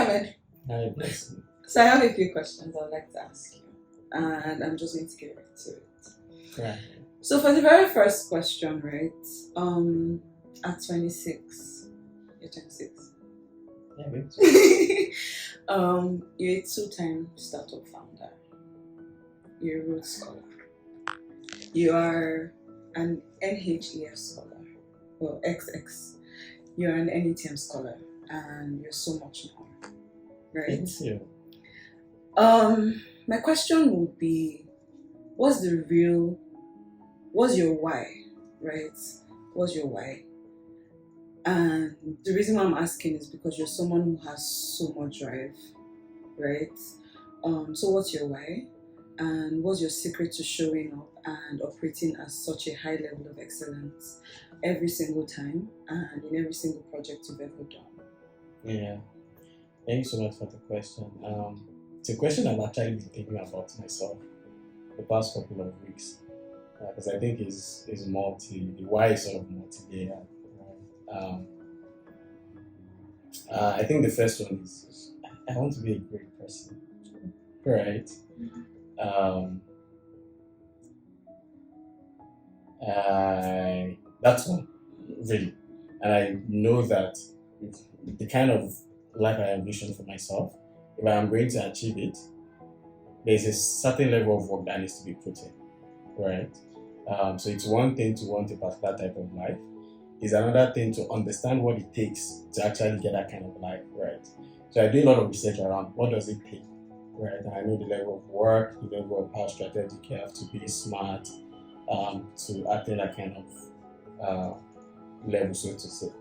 Ahmed. Hi, bless you. So I have a few questions I'd like to ask you, and I'm just going to get right to it. Right. So for the very first question, right? At 26, you're 26. Yeah, me too. You're a two-time startup founder. You're a Rhodes scholar. You are an NHEF scholar. Well, XX. You're an NETM scholar, and you're so much more, right? Thank you. My question would be, what's your why, right? What's your why? And the reason why I'm asking is because you're someone who has so much drive, right? So what's your why? And what's your secret to showing up and operating at such a high level of excellence every single time and in every single project you've ever done? Yeah. Thank you so much for the question. It's a question I've actually been thinking about myself the past couple of weeks. Because I think the why is sort of multi-layered. Right? I think the first one is I want to be a great person. Right? Um, that's one, really. And I know that the kind of life I envision for myself, if I am going to achieve it, there's a certain level of work that needs to be put in, right? So it's one thing to want a particular type of life. It's another thing to understand what it takes to actually get that kind of life, right? So I do a lot of research around what does it take, right? And I know the level of work, the level of how strategic you have to be, smart, to attain that kind of level, so to say.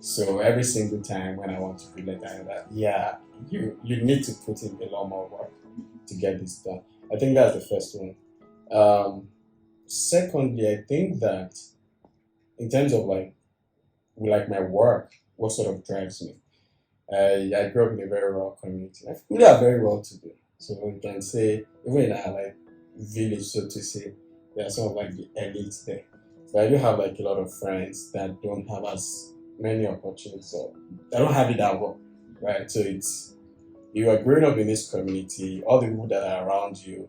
So every single time when I want to relate, I know that you need to put in a lot more work to get this done. I think that's the first one. Secondly, I think that in terms of like my work, what sort of drives me? I grew up in a very rural community. We are very well to do. So we can say even in our like village, so to say, there are some of like the elites there. But I do have like a lot of friends that don't have as many opportunities or they don't have it that well. Right. So it's you are growing up in this community, all the people that are around you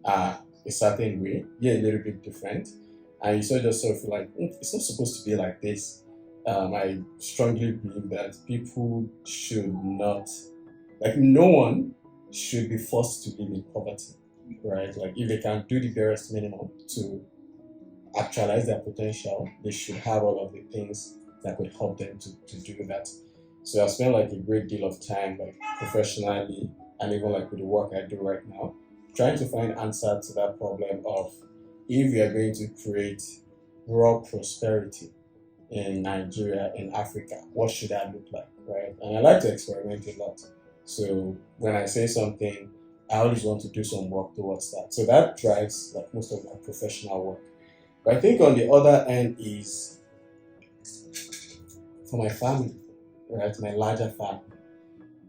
are a certain way, a little bit different. And you sort of feel like it's not supposed to be like this. I strongly believe that people should not, like, no one should be forced to live in poverty, right? Like, if they can do the barest minimum to actualize their potential, they should have all of the things that could help them to do that. So I spend like a great deal of time, like professionally, and even like with the work I do right now, trying to find answer to that problem of if we are going to create raw prosperity in Nigeria, in Africa, what should that look like, right? And I like to experiment a lot. So when I say something, I always want to do some work towards that. So that drives like most of my professional work. But I think on the other end is for my family, right? My larger family.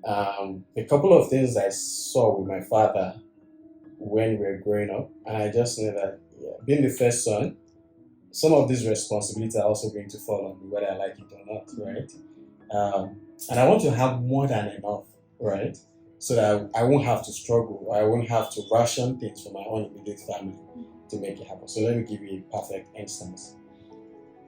A couple of things I saw with my father when we were growing up, and I just know that being the first son, some of these responsibilities are also going to fall on me, whether I like it or not, right? And I want to have more than enough, right? So that I won't have to struggle, I won't have to ration things for my own immediate family to make it happen. So let me give you a perfect instance.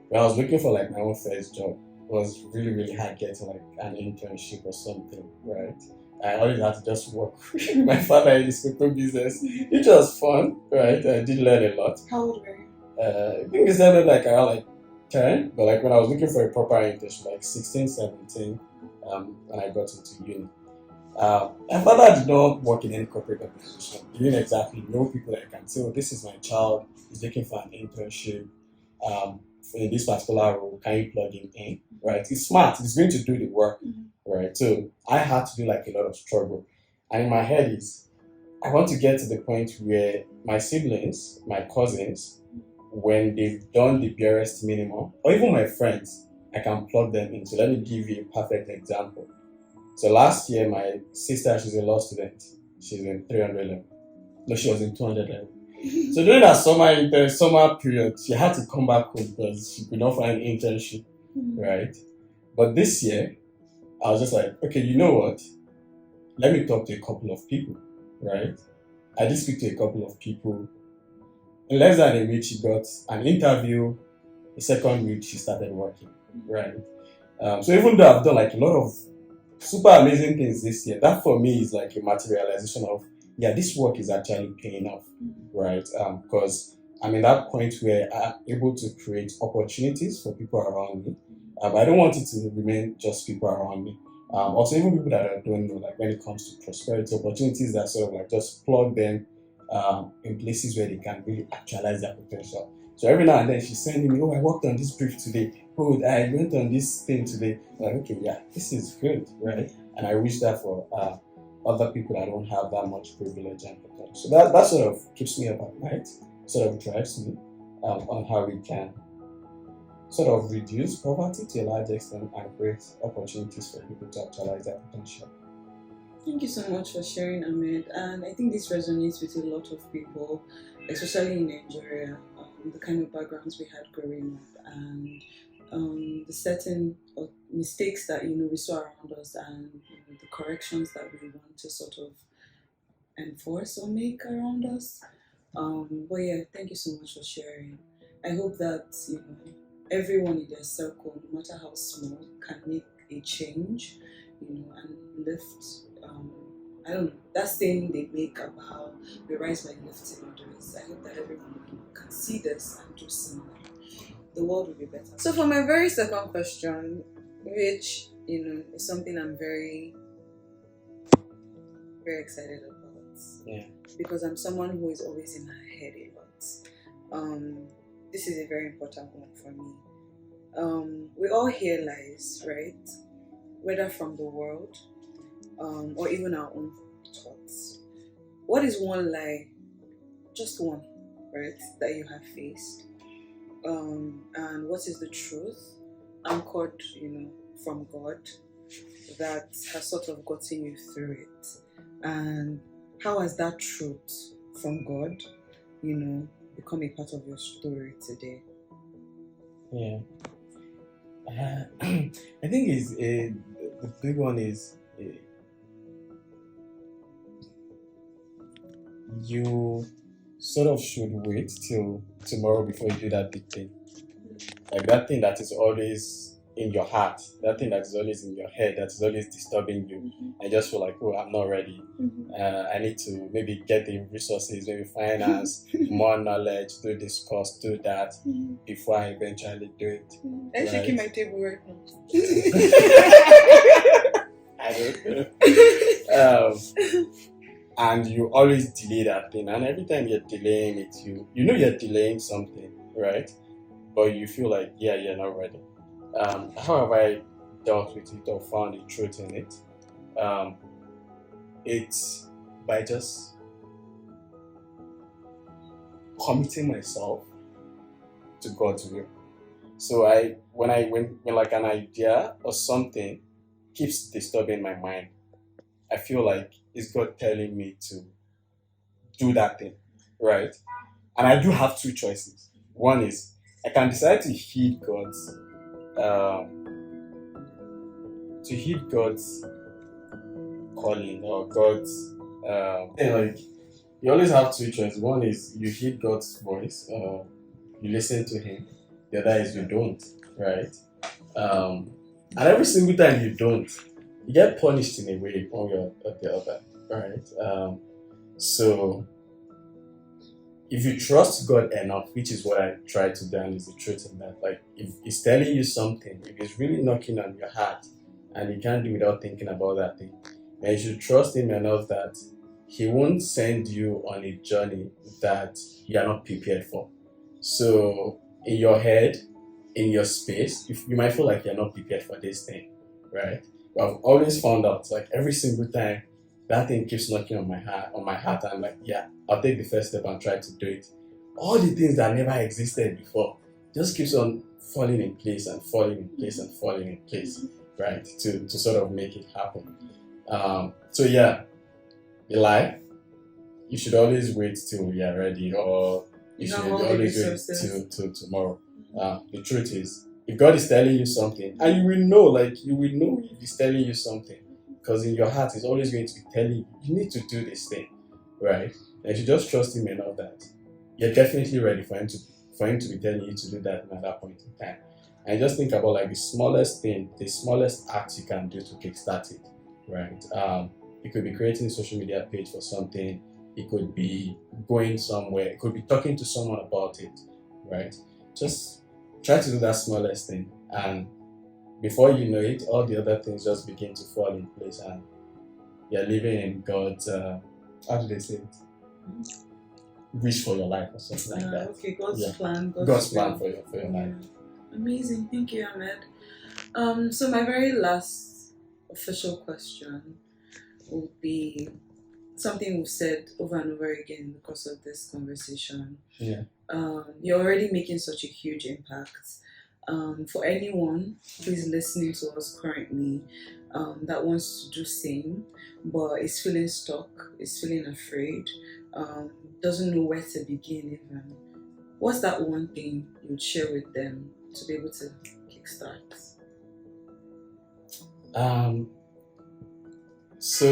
When I was looking for like my own first job, it was really, really hard getting like an internship or something, right? I always had to just work with my father in his cocoa business, which was fun, right? I did learn a lot. How old were you? I think it started like around like 10, but like when I was looking for a proper internship, like 16, 17, when I got into uni. My father did not work in any corporate organization. He didn't exactly know people that can say, oh, this is my child, he's looking for an internship. In this particular role, can you plug him in? Right? He's smart, he's going to do the work, right? So I had to do like a lot of struggle. And in my head is, I want to get to the point where my siblings, my cousins, when they've done the barest minimum, or even my friends, I can plug them in. So let me give you a perfect example. So last year, my sister, she's a law student. She's in 300 level. No, she was in 200 level. So during that summer period, she had to come back home because she could not find an internship, right? But this year, I was just like, okay, you know what? let me talk to a couple of people, right? I did speak to a couple of people. In less than a week, she got an interview. The second week, she started working, right? So even though I've done like a lot of super amazing things this year, that for me is like a materialization of, yeah, this work is actually paying off, right? Because I'm in that point where I'm able to create opportunities for people around me. I don't want it to remain just people around me. Also, even people that I don't know, like when it comes to prosperity opportunities, that sort of like just plug them in places where they can really actualize their potential. So every now and then she's sending me, oh, I worked on this brief today. Oh, I went on this thing today. Like, okay, yeah, this is good, right? And I wish that for other people that don't have that much privilege and potential. So that sort of keeps me up at night, sort of drives me on how we can sort of reduce poverty to a large extent and create opportunities for people to actualize their potential. Thank you so much for sharing, Ahmed. And I think this resonates with a lot of people, especially in Nigeria, the kind of backgrounds we had growing up, and the certain mistakes that we saw around us, and the corrections that we want to sort of enforce or make around us. But yeah, thank you so much for sharing. I hope that everyone in their circle, no matter how small, can make a change, and lift. I don't know, that saying they make about we rise by lifting others. I hope that everyone can see this and do similar. The world will be better. So for my very second question, which is something I'm very, very excited about. Yeah. Because I'm someone who is always in her head a lot. This is a very important one for me. We all hear lies, right? Whether from the world, or even our own thoughts. What is one lie, just one, right, that you have faced? And what is the truth anchored, from God that has sort of gotten you through it? And how has that truth from God, become a part of your story today? Yeah. I think the big one is you sort of should wait till tomorrow before you do that big thing. Like that thing that is always in your heart, that thing that is always in your head, that is always disturbing you. I just feel like, oh, I'm not ready. I need to maybe get the resources, maybe finance, more knowledge, do this course, do that before I eventually do it. I'm shaking my table right now. I don't know. And you always delay that thing, and every time you're delaying it, you know you're delaying something, right? But you feel like, yeah, you're not ready. How have I dealt with it or found the truth in it? It's by just committing myself to God's will. So when like an idea or something keeps disturbing my mind, I feel like it's God telling me to do that thing, right? And I do have two choices. One is I can decide to heed God's calling or God's like you always have two choices. One is you heed God's voice, you listen to Him. The other is you don't, right? And every single time you don't, you get punished in a way, one way or the other, right? So if you trust God enough, which is what I try to do, and is the truth in that, like if He's telling you something, if He's really knocking on your heart, and you can't do without thinking about that thing, then you should trust Him enough that He won't send you on a journey that you are not prepared for. So in your head, in your space, you might feel like you're not prepared for this thing, right? But I've always found out, like every single time that thing keeps knocking on my heart, I'm like, yeah, I'll take the first step and try to do it. All the things that never existed before just keeps on falling in place and falling in place and falling in place, right? To sort of make it happen. So yeah, the lie, you should always wait till you're ready, or you should always wait till tomorrow. The truth is, if God is telling you something, and you will know if He's telling you something, because in your heart, he's always going to be telling you, you need to do this thing, right? And you just trust him enough that you're definitely ready for him to be telling you to do that at that point in time. And just think about like the smallest thing, the smallest act you can do to kickstart it, right? It could be creating a social media page for something. It could be going somewhere. It could be talking to someone about it, right? Just try to do that smallest thing, and before you know it, all the other things just begin to fall in place, and you're living in God's how do they say it? Wish for your life or something like that. Okay, God's Yeah. plan. God's plan for your life. Amazing. Thank you, Ahmed. So my very last official question will be something we've said over and over again in the course of this conversation. Yeah. You're already making such a huge impact. For anyone who is listening to us currently that wants to do same, but is feeling stuck, is feeling afraid, doesn't know where to begin even, what's that one thing you would share with them to be able to kickstart? So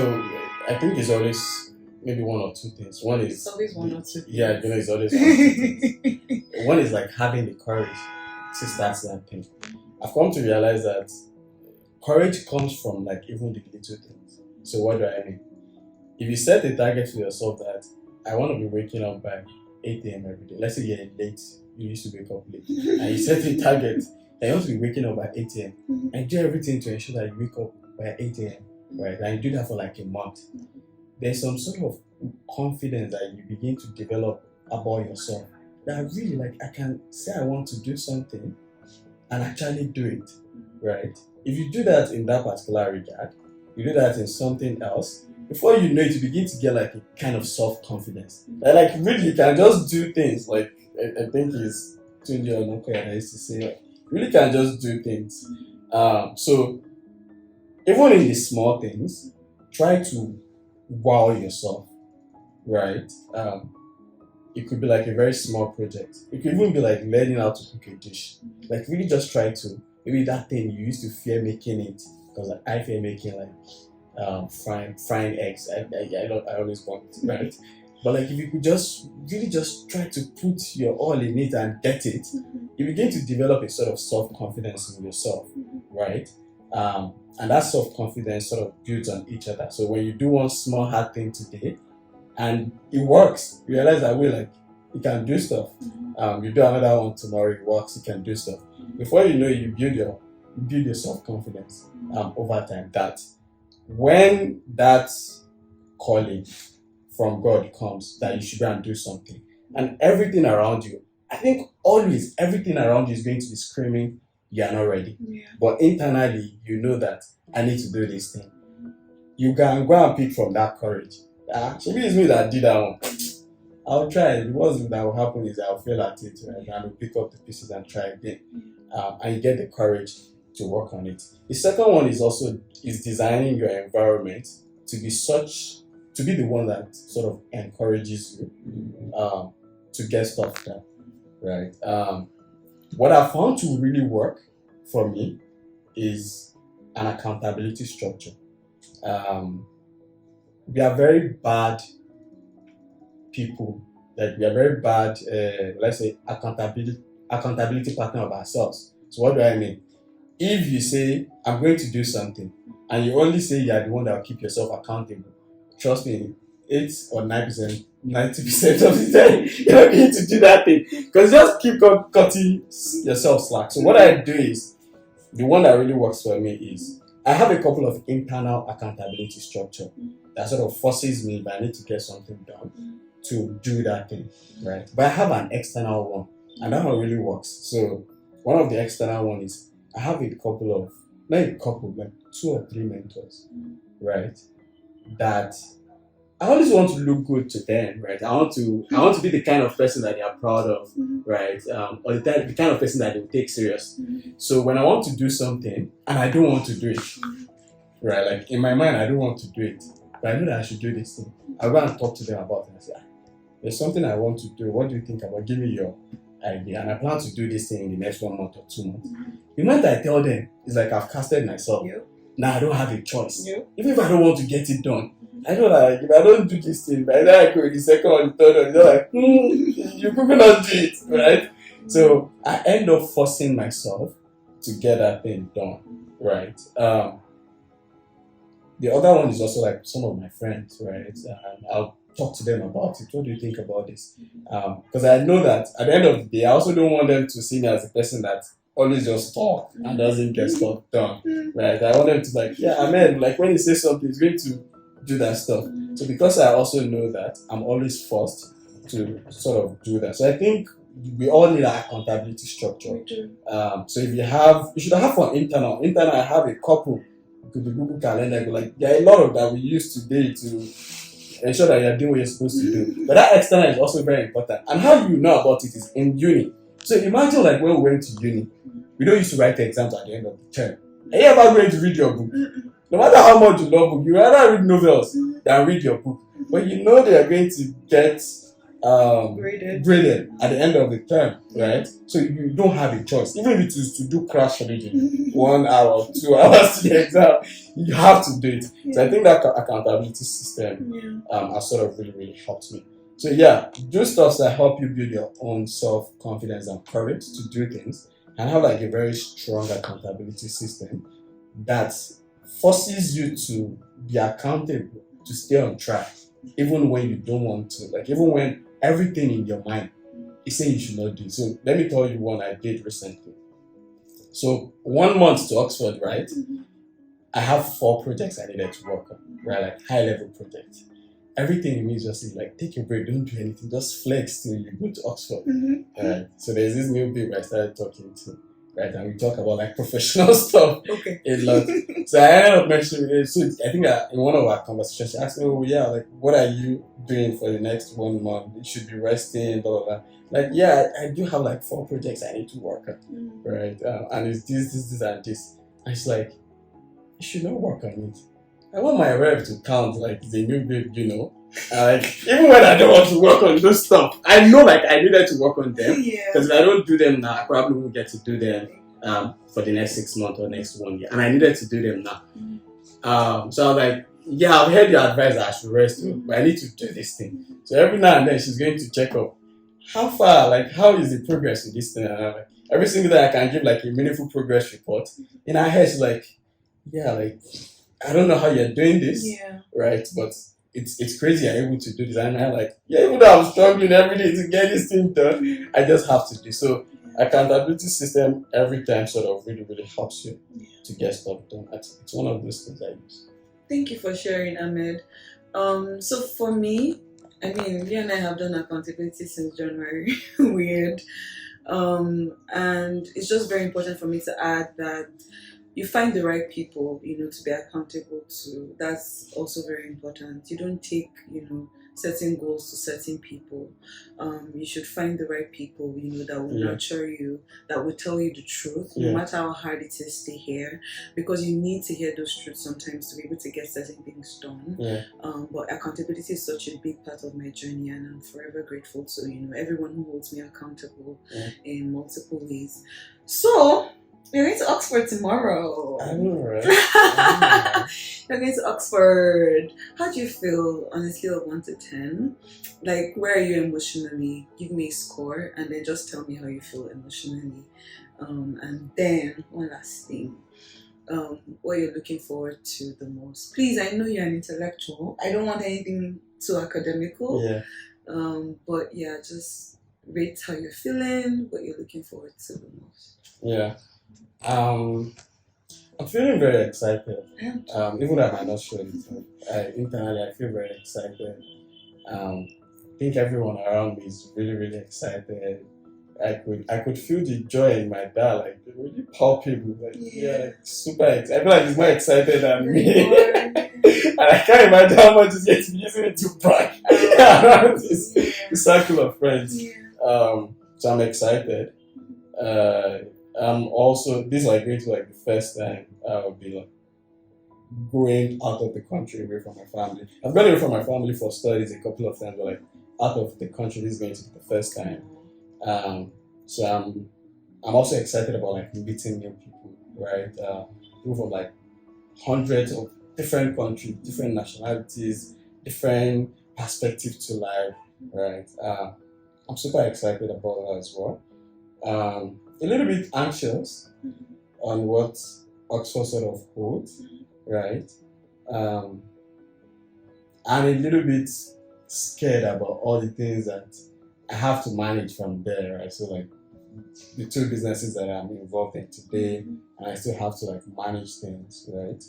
I think it's always maybe one or two things. One is It's always one or two. yeah, it's always one or two things. One is like having the courage to start that thing. I've come to realize that courage comes from like even the little things. So what do I mean? If you set a target for yourself that I want to be waking up by 8 a.m. every day. Let's say you're late, you used to wake up late, and you set a target that you want to be waking up by 8 a.m. and do everything to ensure that you wake up by 8 a.m. Right? And you do that for like a month. There's some sort of confidence that you begin to develop about yourself. That really like I can say I want to do something and actually do it. Right? If you do that in that particular regard, you do that in something else, before you know it, you begin to get like a kind of self-confidence. Like really you can just do things. Like I think it's Tunji or Noko I used to say, like, you really can just do things. So even in the small things, try to wow yourself, right? It could be like a very small project. It could even be like learning how to cook a dish. Like really just try to, maybe that thing you used to fear making it, because like, I fear making like frying eggs. I always want, right? But like if you could just really just try to put your all in it and get it, you begin to develop a sort of self-confidence in yourself, right? And that self-confidence sort of builds on each other. So when you do one small hard thing today and it works, you realize that way like you can do stuff. You do another one tomorrow, it works, you can do stuff. Before you know it, you build your self-confidence over time. That when that calling from God comes that you should go and do something, and everything around you, I think always everything around you is going to be screaming, you're not ready. Yeah. But internally, you know that I need to do this thing. You can go and pick from that courage. Maybe it's me that did that one. I'll try. The worst that will happen is I'll fail at it, right? And I'll pick up the pieces and try again. And you get the courage to work on it. The second one is designing your environment to be the one that sort of encourages you to get stuff done, right? What I found to really work for me is an accountability structure. We are very bad people. Like we are very bad, let's say, accountability partner of ourselves. So what do I mean? If you say, I'm going to do something, and you only say you are the one that will keep yourself accountable, trust me, 8 or 9%, 90% of the time, you're going to do that thing. Because just keep cutting yourself slack. So what I do is, the one that really works for me is, I have a couple of internal accountability structure that sort of forces me, if I need to get something done, to do that thing, right? But I have an external one, and that one really works. So one of the external one is, I have like 2 or 3 mentors, right? That I always want to look good to them, right? I want to be the kind of person that they are proud of, right? Or the kind of person that they will take serious. So when I want to do something and I don't want to do it, right? Like in my mind, I don't want to do it, but I know that I should do this thing. I'll go and talk to them about it and say, there's something I want to do. What do you think about? Give me your idea. And I plan to do this thing in the next 1 month or 2 months. The moment I tell them, it's like I've casted myself. Yep. now I don't have a choice. Yeah. Even if I don't want to get it done, I know that if I don't do this thing, by the time I go with the second or the third one, they're like, you could not do it, right? So I end up forcing myself to get that thing done, right? The other one is also like some of my friends, right? And I'll talk to them about it. What do you think about this? Because I know that at the end of the day, I also don't want them to see me as a person that always just talk and doesn't get stuff done, right? I want them to like, yeah, Amen. Like when he says something, he's going to do that stuff. So because I also know that, I'm always forced to sort of do that. So I think we all need an accountability structure. We do. So if you should have for internal. Internal, I have a couple. It could be Google Calendar. Like there are a lot of that we use today to ensure that you're doing what you're supposed to do. But that external is also very important. And how you know about it is in uni. So imagine like when we went to uni, we don't used to write the exams at the end of the term. Are you ever going to read your book? No matter how much you love book, you rather read novels than read your book. But you know they are going to get graded at the end of the term, right? So you don't have a choice. Even if it is to do crash reading, 1 hour or 2 hours to the exam, you have to do it. So I think that accountability system has sort of really, really helped me. So yeah, do stuff that help you build your own self-confidence and courage to do things, and have like a very strong accountability system that forces you to be accountable, to stay on track, even when you don't want to, like even when everything in your mind is saying you should not do. So let me tell you one I did recently. So 1 month to Oxford, right? I have 4 projects I needed to work on, right? Like high level projects. Everything in me is just like, take a break, don't do anything, just flex till you go to Oxford. Right? So there's this new people I started talking to, right? And we talk about like professional stuff a lot. So I ended up mentioning it. So I think in one of our conversations, she asked me, oh yeah, like what are you doing for the next 1 month? You should be resting, blah, blah, blah. Like, yeah, I do have like 4 projects I need to work on, right? And it's this, and this. And she's like, you should not work on it. I want my rep to count like the new babe, you know. Like even when I don't want to work on those stuff, I know like I needed to work on them. Because if I don't do them now, I probably won't get to do them for the next 6 months or next 1 year. And I needed to do them now. So I was like, yeah, I've heard your advice that I should rest, but I need to do this thing. So every now and then she's going to check up how far, like how is the progress in this thing. And I'm like, every single day I can give like a meaningful progress report. In her head, she's like, yeah, like I don't know how you're doing this, right? But it's crazy you're able to do this. And I'm like, yeah, even though I'm struggling every day to get this thing done, I just have to do. So accountability system every time sort of really, really helps you to get stuff done. It's one of those things I use. Thank you for sharing, Ahmed. So for me, I mean, you and I have done accountability since January. Weird. And it's just very important for me to add that you find the right people, to be accountable to. That's also very important. You don't take, certain goals to certain people. You should find the right people, that will nurture you, that will tell you the truth, no matter how hard it is to hear, because you need to hear those truths sometimes to be able to get certain things done. But accountability is such a big part of my journey, and I'm forever grateful to, everyone who holds me accountable in multiple ways. So, we're going to Oxford tomorrow. I know, right? You're going to Oxford. How do you feel on a scale of 1 to 10? Like, where are you emotionally? Give me a score, and then just tell me how you feel emotionally. And then, one last thing. What you're looking forward to the most. Please, I know you're an intellectual. I don't want anything too academical. But yeah, just rate how you're feeling, what you're looking forward to the most. I'm feeling very excited. Even though I might not show it, internally I feel very excited. I think everyone around me is really, really excited. I could feel the joy in my dad, like really palpable. Like super excited. I feel like he's more excited than me. And I can't imagine how much he's going to be using it to brag around his circle of friends. So I'm excited. Also, this is like going to like the first time I'll be like going out of the country away from my family. I've gone away from my family for studies a couple of times, but like out of the country, this is going to be the first time. So I'm also excited about like meeting new people, right? People from like hundreds of different countries, different nationalities, different perspective to life, right? I'm super excited about that as well. A little bit anxious on what Oxford sort of holds, right? Um, and a little bit scared about all the things that I have to manage from there, right? So like the two businesses that I'm involved in today, and I still have to like manage things, right?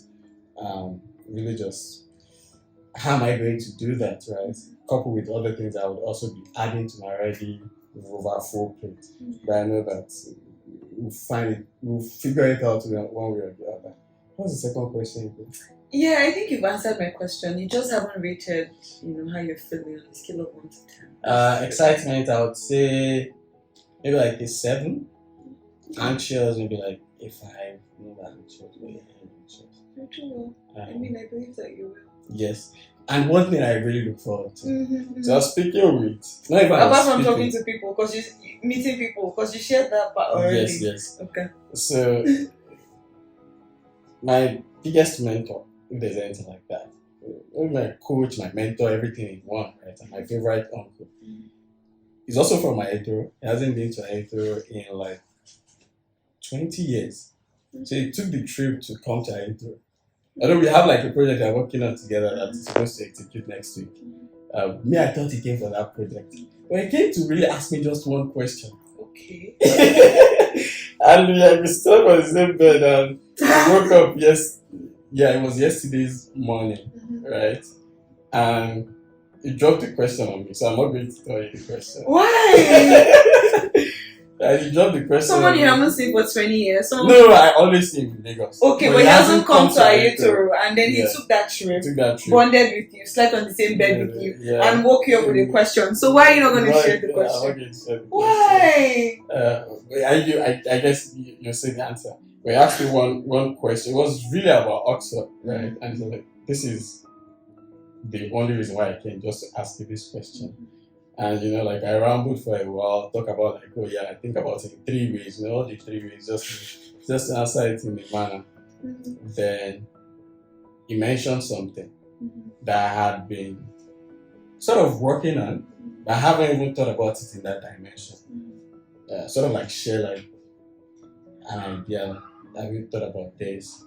Really just how am I going to do that, right? Coupled with other things I would also be adding to my already over full plate. But I know that we'll figure it out one way or the other. What's the second question? Yeah, I think you've answered my question. You just haven't rated, how you're feeling on a scale of 1 to 10. Excitement, I would say maybe like a 7. Anxious, maybe like a 5. Not anxious, maybe anxious. You do well. I believe that you will. Yes. And one thing I really look forward to. So I was speaking with apart from talking to people, because you meeting people, because you shared that part already. Yes. Okay. So my biggest mentor, if there's anything like that, my coach, my mentor, everything in one, right? And my favorite uncle. He's also from Aetro. He hasn't been to Aetro in like 20 years. So he took the trip to come to Aetro. Although we have like a project we're working on together that's supposed to execute next week. I thought he came for that project. But he came to really ask me just one question. Okay. And we slept on the same bed and we woke up, it was yesterday's morning, right? And he dropped the question on me, so I'm not going to tell you the question. Why? And he dropped the question. Someone you haven't seen for 20 years. No, I always see him in Lagos. Okay, but he hasn't come to Aetoro, and then he took that trip, bonded with you, slept on the same bed with you, and woke you up with a question. So why are you not going to share the question? Why? I guess you say the answer. We asked you one question. It was really about Oxford, right? And so like, this is the only reason why I came, just to ask you this question. And I rambled for a while, talk about I think about it in 3 ways, all the 3 ways, just to answer it in a manner. Then he mentioned something that I had been sort of working on, but I haven't even thought about it in that dimension. Sort of like share an idea. Have you thought about this?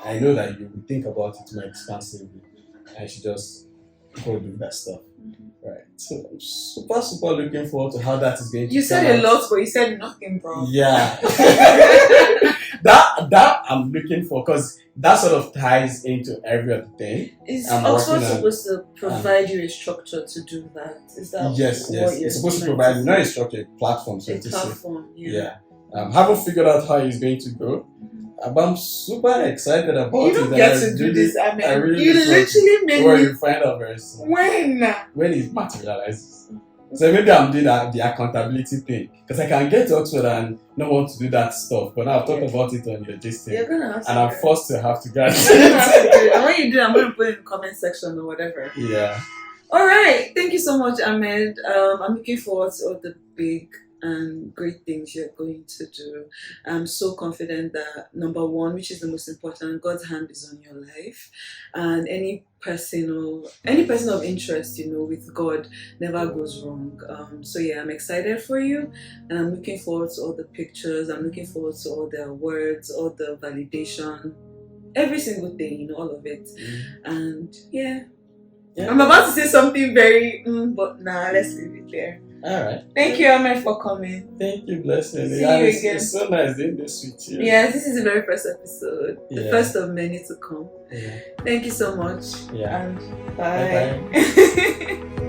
I know that you would think about it more expansively. I should just go do that stuff. Right. So I'm super looking forward to how that is going to You said a lot, but you said nothing, bro. Yeah. that I'm looking for, because that sort of ties into every other thing. Is Oxford supposed to provide you a structure to do that? Is that yes. It's supposed to provide not a structure, a platform. So a platform, yeah. Haven't figured out how it's going to go. But I'm super excited about it. You don't get to do this. I mean, really you literally made me. You find out very soon. When it materializes. So maybe I'm doing the accountability thing, because I can get to Oxford and not want to do that stuff. But now I've talked about it on your gist thing. You're gonna have to. And I'm forced to have to graduate. You're gonna have to do it. And when you do, I'm gonna put it in the comment section or whatever. Yeah. All right. Thank you so much, Ahmed. I'm looking forward to all the big and great things you're going to do. I'm so confident that number one, which is the most important, God's hand is on your life, and any person of interest, with God never goes wrong. So yeah, I'm excited for you, and I'm looking forward to all the pictures. I'm looking forward to all the awards, all the validation, every single thing, all of it. And yeah, I'm about to say something very, but nah, let's leave it there. All right. Thank you, Ahmed, for coming. Thank you, blessing. See you again. It's so nice doing this with you. Yeah, this is the very first episode. The first of many to come. Yeah. Thank you so much. Yeah. And bye. Bye.